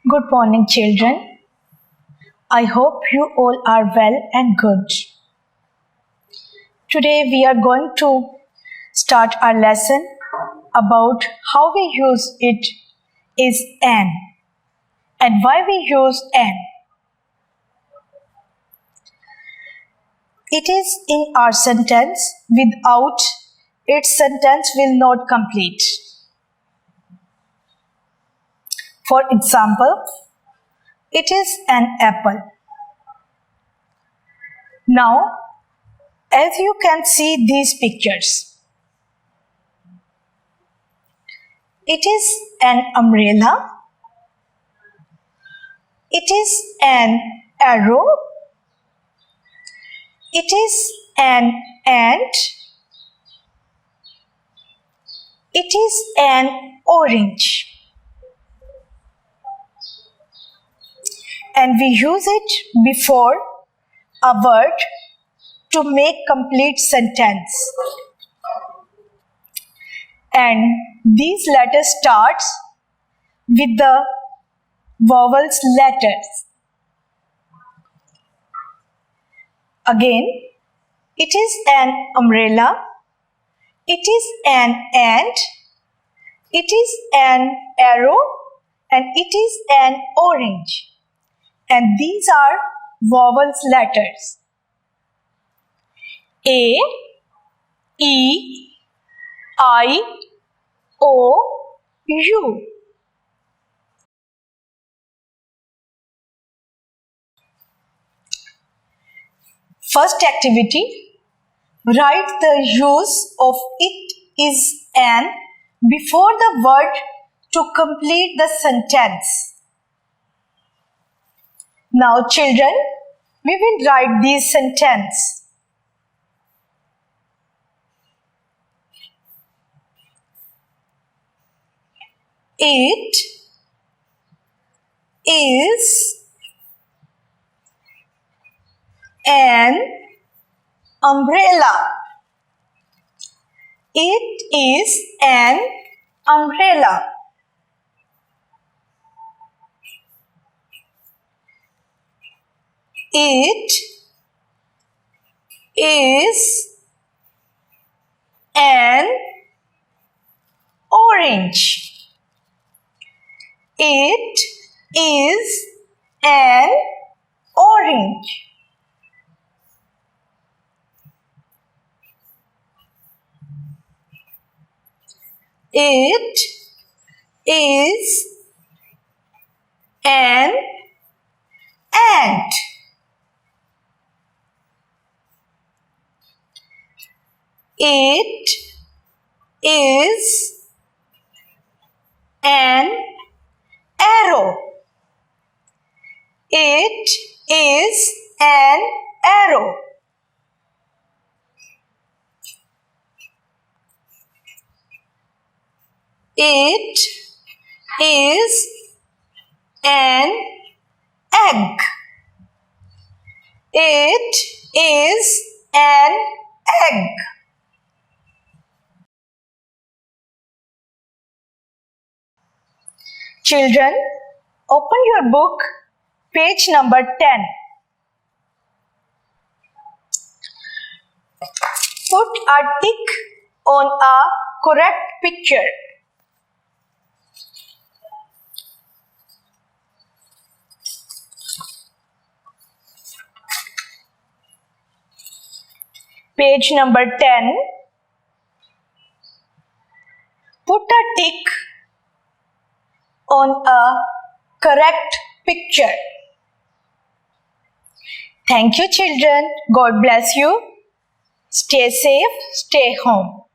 Good morning, children. I hope you all are well and good. Today we are going to start our lesson about how we use it is an and why we use an. It is in our sentence. Without it, sentence will not complete. For example, it is an apple. Now, as you can see these pictures, it is an umbrella, it is an arrow, it is an ant, it is an orange. And we use it before a word to make complete sentence. And these letters starts with the vowels letters. Again, it is an umbrella, it is an ant, it is an arrow, and it is an orange. And these are vowels letters. A, E, I, O, U. First activity, write the use of it is an before the word to complete the sentence. Now children, we will write these sentences. It is an umbrella. It is an umbrella. It is an orange. It is an orange. It is an ant. It is an arrow. It is an arrow. It is an egg. It is an egg. Children, open your book, page number 10. Put a tick on a correct picture. Page number 10. Put a tick on a correct picture. Thank you, children. God bless you. Stay safe, stay home.